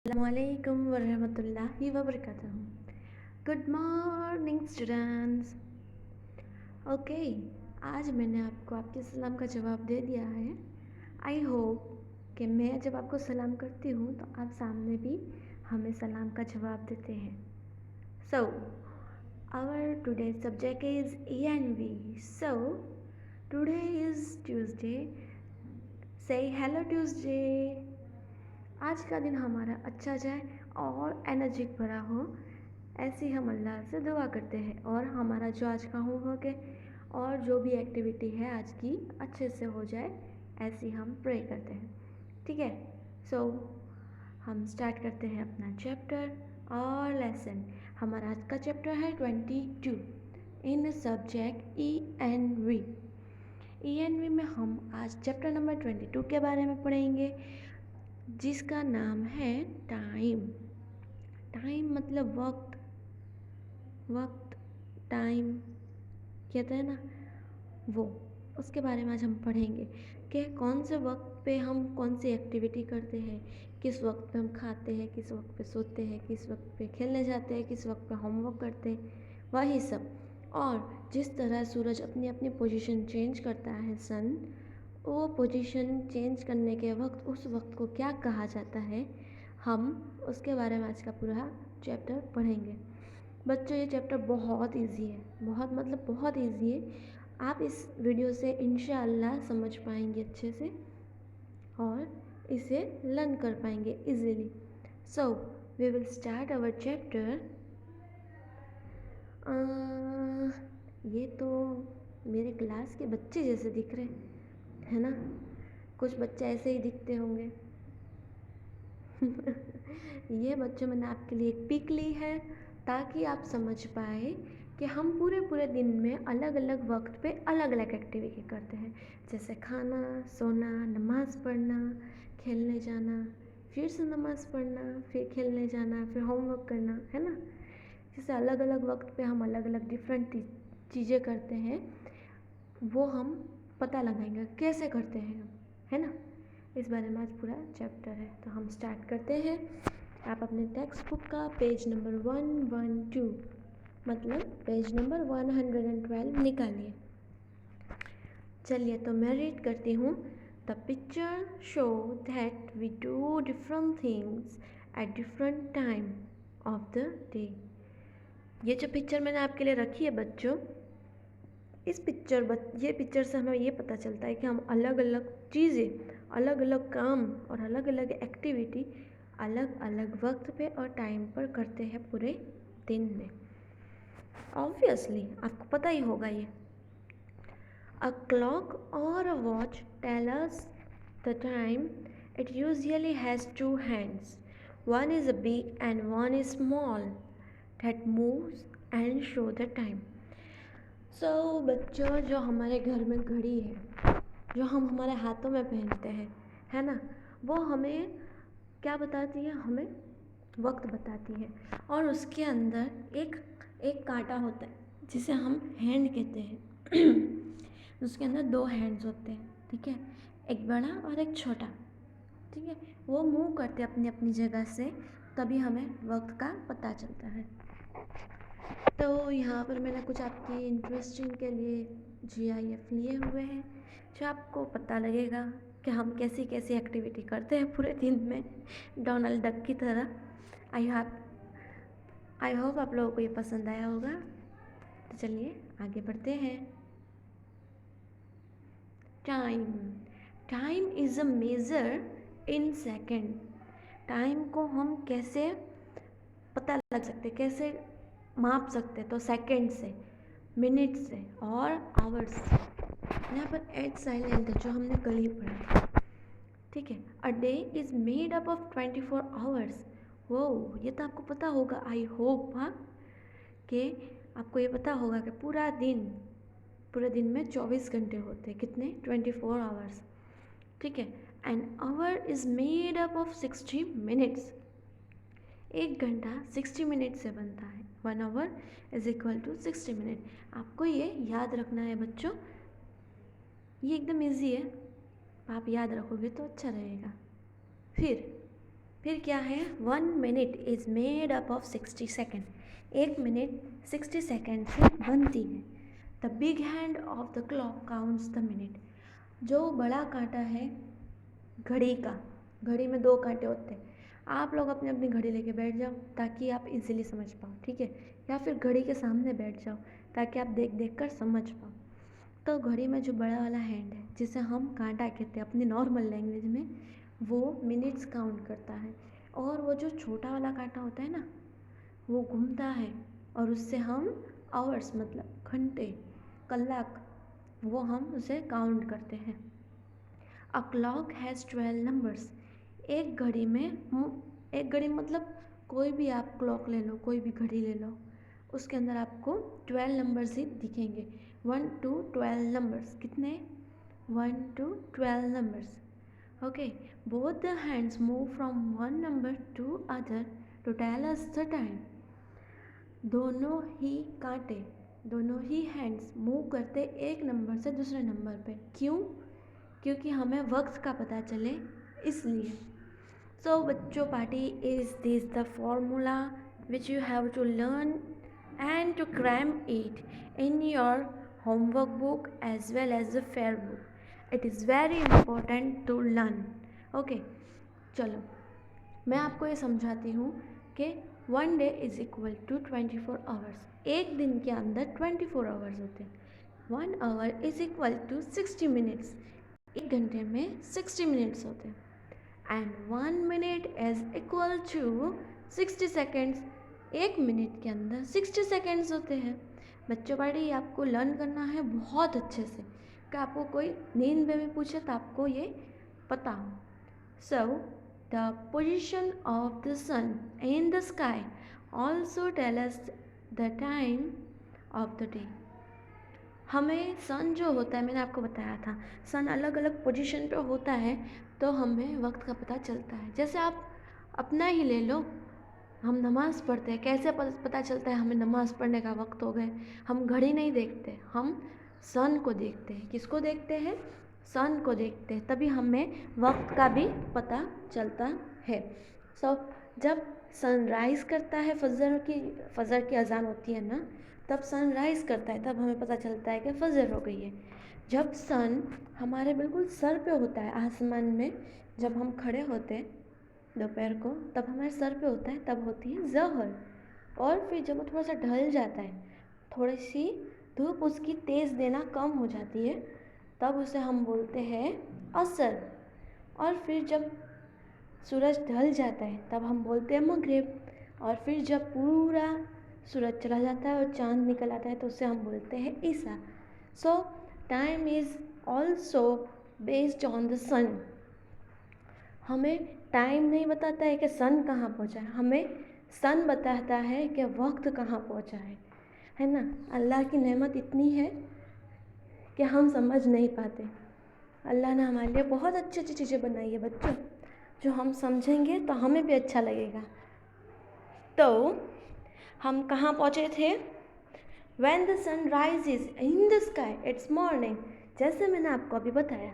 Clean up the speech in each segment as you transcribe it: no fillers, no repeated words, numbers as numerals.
Assalamualaikum warahmatullahi wabarakatuh. Good morning students. Okay, आज मैंने आपको आपके सलाम का जवाब दे दिया है। आई होप कि मैं जब आपको सलाम करती हूँ तो आप सामने भी हमें सलाम का जवाब देते हैं। So our today subject is ENV. So today is Tuesday. Say hello Tuesday. आज का दिन हमारा अच्छा जाए और एनर्जिक भरा हो, ऐसी हम अल्लाह से दुआ करते हैं। और हमारा जो आज का होमवर्क है और जो भी एक्टिविटी है आज की अच्छे से हो जाए, ऐसी हम प्रे करते हैं। ठीक है, सो हम स्टार्ट करते हैं अपना चैप्टर और लेसन। हमारा आज का चैप्टर है 22 इन सब्जेक्ट ENV. ENV में हम आज चैप्टर नंबर 22 के बारे में पढ़ेंगे, जिसका नाम है टाइम। टाइम मतलब वक्त, वक्त टाइम कहते हैं ना, वो उसके बारे में आज हम पढ़ेंगे कि कौन से वक्त पे हम कौन सी एक्टिविटी करते हैं, किस वक्त पे हम खाते हैं, किस वक्त पे सोते हैं, किस वक्त पे खेलने जाते हैं, किस वक्त पे होमवर्क करते हैं, वही सब। और जिस तरह सूरज अपनी अपनी पोजीशन चेंज करता है, सन, वो पोजीशन चेंज करने के वक्त उस वक्त को क्या कहा जाता है, हम उसके बारे में आज का पूरा चैप्टर पढ़ेंगे। बच्चों, ये चैप्टर बहुत इजी है, बहुत मतलब बहुत इजी है। आप इस वीडियो से इंशाअल्लाह समझ पाएंगे अच्छे से और इसे लर्न कर पाएंगे easily. So we will start our chapter. ये तो मेरे क्लास के बच्चे जैसे दिख रहे है ना, कुछ बच्चे ऐसे ही दिखते होंगे। ये बच्चों, मैंने आपके लिए एक पिक ली है ताकि आप समझ पाए कि हम पूरे पूरे दिन में अलग अलग वक्त पे अलग अलग एक्टिविटी करते हैं, जैसे खाना, सोना, नमाज़ पढ़ना, खेलने जाना, फिर से नमाज़ पढ़ना, फिर खेलने जाना, फिर होमवर्क करना, है ना। जैसे अलग अलग वक्त पे हम अलग अलग डिफरेंट चीज़ें करते हैं, वो हम पता लगाएंगे कैसे करते हैं, है ना। इस बारे में आज पूरा चैप्टर है, तो हम स्टार्ट करते हैं। आप अपने टेक्स्ट बुक का पेज नंबर 112 मतलब पेज नंबर 112 निकालिए। चलिए, तो मैं रीड करती हूँ। The picture show that we do different things at different time of the day. ये जो पिक्चर मैंने आपके लिए रखी है बच्चों, ये पिक्चर से हमें ये पता चलता है कि हम अलग अलग चीज़ें, अलग अलग काम और अलग अलग एक्टिविटी अलग अलग वक्त पे और टाइम पर करते हैं पूरे दिन में। ऑब्वियसली आपको पता ही होगा ये। अ क्लॉक और a watch tell us the time. It usually has two hands. One is big and one is small that moves and show the time. So बच्चों, जो हमारे घर में घड़ी है, जो हम हमारे हाथों में पहनते हैं, है ना, वो हमें क्या बताती है, हमें वक्त बताती है। और उसके अंदर एक एक कांटा होता है जिसे हम हैंड कहते हैं। उसके अंदर दो हैंड्स होते हैं, ठीक है, एक बड़ा और एक छोटा, ठीक है। वो मूव करते अपनी अपनी जगह से, तभी हमें वक्त का पता चलता है। तो यहाँ पर मैंने कुछ आपकी इंटरेस्टिंग के लिए GIF लिए हुए हैं, जो आपको पता लगेगा कि हम कैसी कैसी एक्टिविटी करते हैं पूरे दिन में, डोनाल्ड डक की तरह। आई होप आप लोगों को ये पसंद आया होगा। तो चलिए आगे बढ़ते हैं। Time. Time is a measure in second. Time को हम कैसे पता लग सकते, कैसे माप सकते, तो सेकेंड से, मिनट से और आवर्स से। यहाँ पर एट साइलेंट है, जो हमने कल ही पढ़ा था, ठीक है। A day is made up of 24 hours. वो ये तो आपको पता होगा, आई होप, हाँ, कि आपको ये पता होगा कि पूरे दिन में 24 घंटे होते हैं, कितने, 24 आवर्स, ठीक है। An hour is made up of 60 minutes. एक घंटा 60 मिनट से बनता है। 1 hour is equal to 60 minute. आपको ये याद रखना है बच्चों, ये एकदम इजी है, आप याद रखोगे तो अच्छा रहेगा। फिर फिर क्या है, 1 minute is made up of 60 second, 1 minute 60 second से बनती है। The big hand of the clock counts the minute, जो बड़ा कांटा है घड़ी का, घड़ी में 2 कांटे होते हैं, आप लोग अपनी अपनी घड़ी लेके बैठ जाओ ताकि आप इजीली समझ पाओ, ठीक है, या फिर घड़ी के सामने बैठ जाओ ताकि आप देख देख कर समझ पाओ। तो घड़ी में जो बड़ा वाला हैंड है, जिसे हम कांटा कहते हैं अपनी नॉर्मल लैंग्वेज में, वो मिनट्स काउंट करता है, और वो जो छोटा वाला कांटा होता है ना, वो घूमता है, और उससे हम आवर्स मतलब घंटे, कलाक, वो हम उसे काउंट करते हैं। अ क्लॉक हैज़ 12 नंबर्स, एक घड़ी मतलब कोई भी आप क्लॉक ले लो, कोई भी घड़ी ले लो, उसके अंदर आपको 12 नंबर्स ही दिखेंगे, 1 to 12 नंबर्स। कितने? 1 to 12 numbers. Okay, both the hands move from one number to other to tell us the time, दोनों ही कांटे, दोनों ही हैंड्स मूव करते एक नंबर से दूसरे नंबर पे। क्यों? क्योंकि हमें वक्त का पता चले, इसलिए। सो बच्चों party, is this the formula which you have to learn and to cram it in your homework book as well as the fair book. It is very important to learn. Okay, चलो मैं आपको ये समझाती हूँ कि 1 day is equal to 24 hours, एक दिन के अंदर 24 आवर्स होते हैं। 1 hour is equal to 60 minutes, एक घंटे में 60 मिनट्स होते हैं। And 1 minute is equal to 60 seconds, एक मिनट के अंदर 60 सेकेंड्स होते हैं। बच्चों पार्टी, आपको लर्न करना है बहुत अच्छे से, कि आपको कोई नींद में भी पूछे तो आपको ये पता हो। So the position of the sun in the sky also tell us the time of the day. हमें सन जो होता है, मैंने आपको बताया था, सन अलग अलग पोजीशन पे होता है तो हमें वक्त का पता चलता है। जैसे आप अपना ही ले लो, हम नमाज़ पढ़ते हैं, कैसे पता चलता है हमें नमाज़ पढ़ने का वक्त हो गए? हम घड़ी नहीं देखते, हम सन को देखते हैं। किसको देखते हैं? सन को देखते हैं, तभी हमें वक्त का भी पता चलता है। सो जब सनराइज़ करता है, फजर की अजान होती है ना, तब सनराइज़ करता है, तब हमें पता चलता है कि फजर हो गई है। जब सन हमारे बिल्कुल सर पे होता है आसमान में, जब हम खड़े होते हैं दोपहर को, तब हमारे सर पे होता है, तब होती है ज़हर। और फिर जब वो थोड़ा सा ढल जाता है, थोड़ी सी धूप उसकी तेज़ देना कम हो जाती है, तब उसे हम बोलते हैं असर। और फिर जब सूरज ढल जाता है तब हम बोलते हैं मगरिब। और फिर जब पूरा सूरज चला जाता है और चाँद निकल आता है तो उसे हम बोलते हैं ईसा। So time is also based on the sun. हमें टाइम नहीं बताता है कि सन कहाँ पहुँचा है, हमें सन बताता है कि वक्त कहाँ पहुँचा है ना। अल्लाह की नेमत इतनी है कि हम समझ नहीं पाते। अल्लाह ने हमारे लिए बहुत अच्छी अच्छी चीज़ें बनाई है बच्चों, जो हम समझेंगे तो हमें भी अच्छा लगेगा। तो हम कहाँ पहुँचे थे? When the sun rises in the sky, it's morning। जैसे मैंने आपको अभी बताया,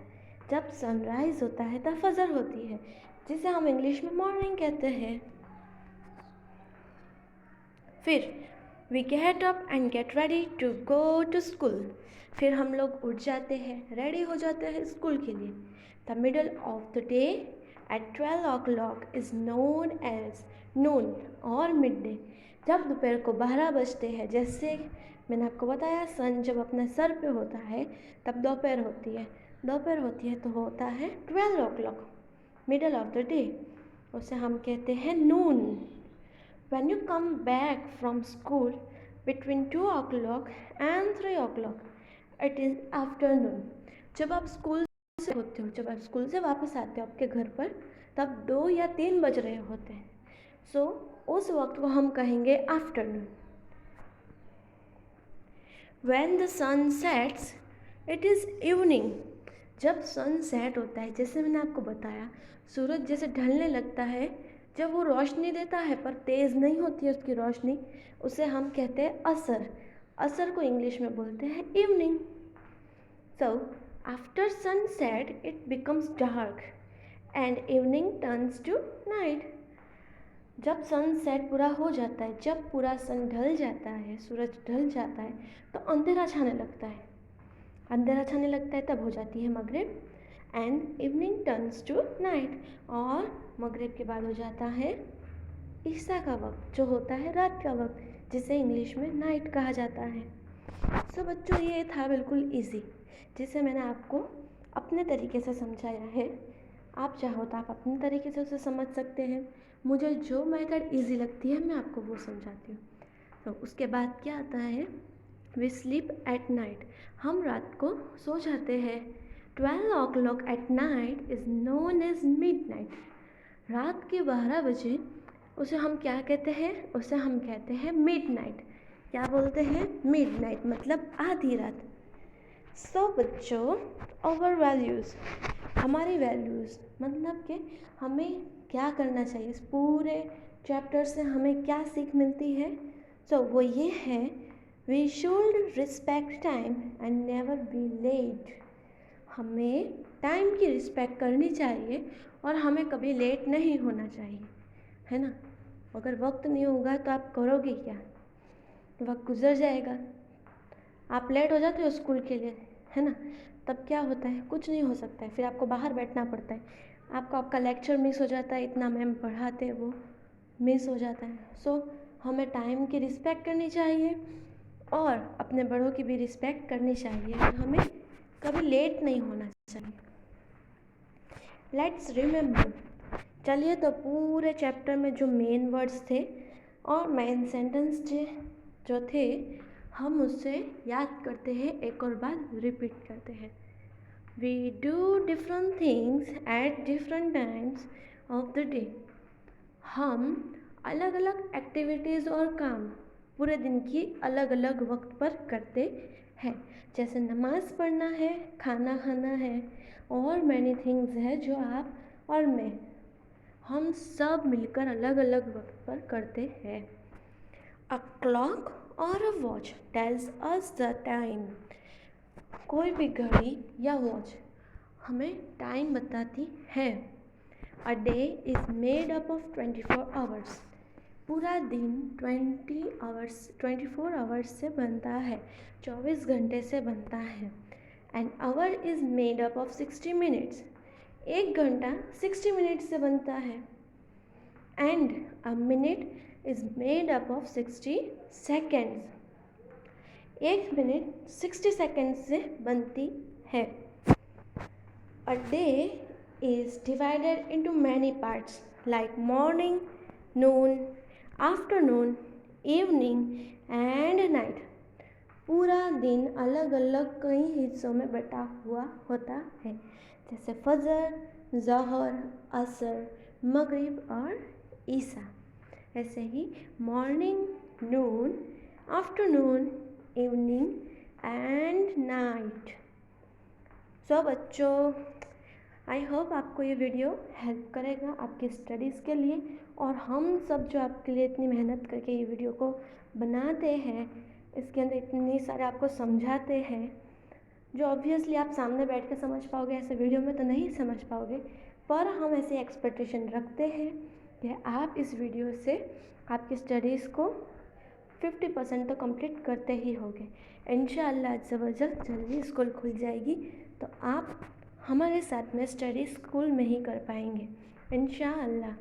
जब सनराइज होता है तब फजर होती है, जिसे हम इंग्लिश में मॉर्निंग कहते हैं। फिर we get up and get ready to go to school. फिर हम लोग उठ जाते हैं, रेडी हो जाते हैं स्कूल के लिए। The middle of the day at 12 o'clock is known as noon और मिड डे। जब दोपहर को 12 बजते हैं, जैसे मैंने आपको बताया, सन जब अपने सर पे होता है तब दोपहर होती है, दोपहर होती है तो होता है 12 o'clock, middle of the day, उसे हम कहते हैं नून। When you come back from school between 2 o'clock and 3 o'clock, it is afternoon। जब आप स्कूल से होते हो, जब आप स्कूल से वापस आते हो आपके घर पर, तब 2 या 3 बज रहे होते हैं। सो उस वक्त को हम कहेंगे afternoon. When the sun sets, it is evening। जब सन सेट होता है, जैसे मैंने आपको बताया, सूरज जैसे ढलने लगता है, जब वो रोशनी देता है पर तेज़ नहीं होती है उसकी रोशनी, उसे हम कहते हैं असर। असर को इंग्लिश में बोलते हैं evening. So after sunset it becomes dark and evening turns to night. जब सनसेट पूरा हो जाता है, जब पूरा सन ढल जाता है, सूरज ढल जाता है, तो अंधेरा छाने लगता है। अंधेरा छाने लगता है तब हो जाती है मगरिब and evening turns to night. और मगरिब के बाद हो जाता है ईशा का वक्त, जो होता है रात का वक्त, जिसे इंग्लिश में नाइट कहा जाता है। सो बच्चों, ये था बिल्कुल इजी, जिसे मैंने आपको अपने तरीके से समझाया है। आप चाहो तो आप अपने तरीके से उसे समझ सकते हैं। मुझे जो मेथड इजी लगती है मैं आपको वो समझाती हूँ। तो उसके बाद क्या आता है, वी स्लीप एट नाइट। हम रात को सो जाते हैं। 12 o'clock at night is known as midnight. रात के 12 बजे उसे हम क्या कहते हैं, उसे हम कहते हैं मिड नाइट। क्या बोलते हैं, मिड नाइट, मतलब आधी रात। सो बच्चों, ओवर वैल्यूज़, हमारी वैल्यूज़ मतलब कि हमें क्या करना चाहिए, इस पूरे चैप्टर से हमें क्या सीख मिलती है। सो वो ये है, we should respect time and never be late. हमें टाइम की रिस्पेक्ट करनी चाहिए और हमें कभी लेट नहीं होना चाहिए, है ना। अगर वक्त नहीं होगा तो आप करोगे क्या, वक्त गुजर जाएगा। आप लेट हो जाते हो स्कूल के लिए, है ना, तब क्या होता है, कुछ नहीं हो सकता है, फिर आपको बाहर बैठना पड़ता है, आपका लेक्चर मिस हो जाता है, इतना मैम पढ़ाते हैं वो मिस हो जाता है। सो हमें टाइम की रिस्पेक्ट करनी चाहिए और अपने बड़ों की भी रिस्पेक्ट करनी चाहिए। हमें कभी लेट नहीं होना चाहिए। Let's remember. चलिए, तो पूरे चैप्टर में जो मेन वर्ड्स थे और मेन सेंटेंस जो थे, हम उससे याद करते हैं, एक और बार रिपीट करते हैं। We do different things at different times of the day. हम अलग अलग एक्टिविटीज़ और काम पूरे दिन की अलग अलग वक्त पर करते हैं। जैसे नमाज़ पढ़ना है, खाना खाना है और मैनी थिंग्स है जो आप और मैं, हम सब मिलकर अलग अलग वक्त पर करते हैं। अ क्लॉक और a watch tells us the time. कोई भी घड़ी या वॉच हमें टाइम बताती है। A day is made up of 24 hours. पूरा दिन 24 आवर्स से बनता है, 24 घंटे से बनता है। An hour is made up of 60 minutes. एक घंटा 60 मिनट से बनता है। And a minute is made up of 60 seconds. एक मिनट 60 सेकेंड से बनती है। A day is divided into many parts like morning, noon, afternoon, evening and night. पूरा दिन अलग अलग कई हिस्सों में बटा हुआ होता है, जैसे फजर, ज़हर, असर, मगरिब और ईशा। ऐसे ही morning, noon, afternoon, evening and night. So बच्चों, आई होप आपको ये वीडियो हेल्प करेगा आपकी स्टडीज़ के लिए। और हम सब जो आपके लिए इतनी मेहनत करके ये वीडियो को बनाते हैं, इसके अंदर इतनी सारे आपको समझाते हैं, जो ऑब्वियसली आप सामने बैठ के समझ पाओगे, ऐसे वीडियो में तो नहीं समझ पाओगे। पर हम ऐसी एक्सपेक्टेशन रखते हैं कि आप इस वीडियो से आपकी स्टडीज़ को 50% तो कंप्लीट करते ही होगे। इंशाअल्लाह अज़्ज़ा व जल जल्दी स्कूल खुल जाएगी तो आप हमारे साथ में स्टडी स्कूल में ही कर पाएंगे इंशाअल्लाह।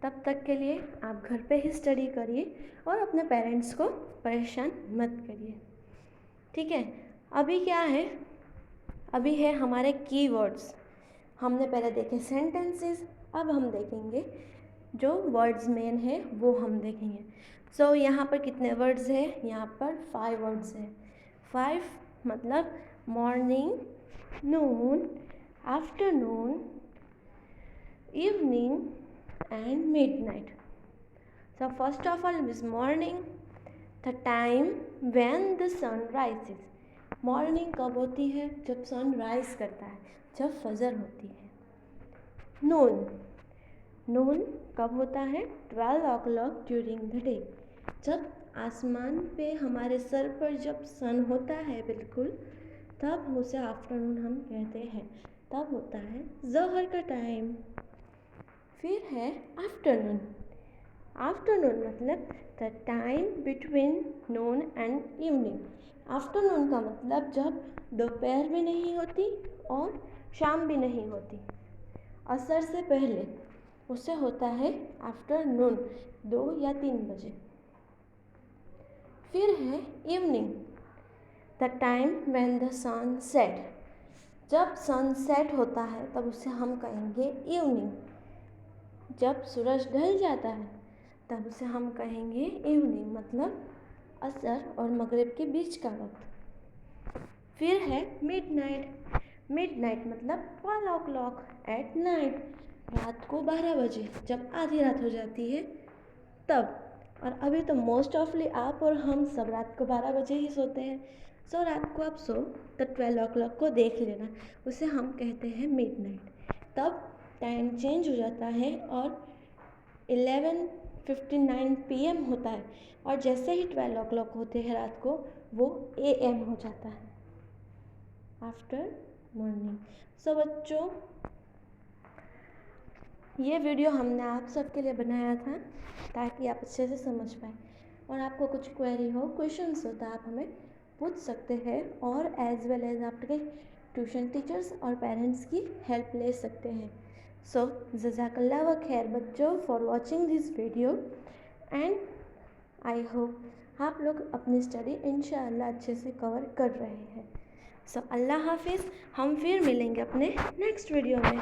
तब तक के लिए आप घर पे ही स्टडी करिए और अपने पेरेंट्स को परेशान मत करिए, ठीक है। अभी क्या है, अभी है हमारे कीवर्ड्स। हमने पहले देखे सेंटेंसेस, अब हम देखेंगे जो वर्ड्स मेन है वो हम देखेंगे। सो यहाँ पर कितने वर्ड्स हैं, यहाँ पर 5 वर्ड्स हैं। 5 मतलब morning, noon, afternoon, evening and midnight. So first of all is morning, the time when the sun rises. Morning कब होती है, जब सन राइज करता है, जब फजर होती है। नून, नून कब होता है, 12 o'clock ड्यूरिंग द डे, जब आसमान पे हमारे सर पर जब सन होता है बिल्कुल, तब उसे आफ्टरनून हम कहते हैं, तब होता है ज़ोहर का टाइम। फिर है आफ्टरनून। आफ्टरनून मतलब the time between Noon and evening. Afternoon का मतलब जब दोपहर भी नहीं होती और शाम भी नहीं होती, असर से पहले, उसे होता है आफ्टरनून, 2 या 3 बजे। फिर है evening, the time when the sun set. जब सन सेट होता है तब उसे हम कहेंगे इवनिंग। जब सूरज ढल जाता है तब उसे हम कहेंगे इवनिंग, मतलब असर और मगरिब के बीच का वक्त। फिर है मिडनाइट। मिडनाइट मतलब 12 o'clock एट नाइट, रात को 12 बजे, जब आधी रात हो जाती है तब। और अभी तो मोस्ट ऑफली आप और हम सब रात को 12 बजे ही सोते हैं, सो रात को आप सो तो 12 o'clock को देख लेना, उसे हम कहते हैं मिडनाइट। तब टाइम चेंज हो जाता है और 11:59 PM होता है, और जैसे ही 12 o'clock होते हैं रात को, वो AM हो जाता है, आफ्टर मॉर्निंग। सो बच्चों, ये वीडियो हमने आप सबके लिए बनाया था ताकि आप अच्छे से समझ पाए, और आपको कुछ क्वेरी हो, क्वेश्चंस हो, तो आप हमें पूछ सकते हैं, और एज वेल एज आपके ट्यूशन टीचर्स और पेरेंट्स की हेल्प ले सकते हैं। सो जज़ाकल्लाह व खैर बच्चों for watching this video, and I hope आप लोग अपनी स्टडी इंशाअल्लाह अच्छे से कवर कर रहे हैं। सो अल्लाह हाफिज़, हम फिर मिलेंगे अपने नेक्स्ट वीडियो में।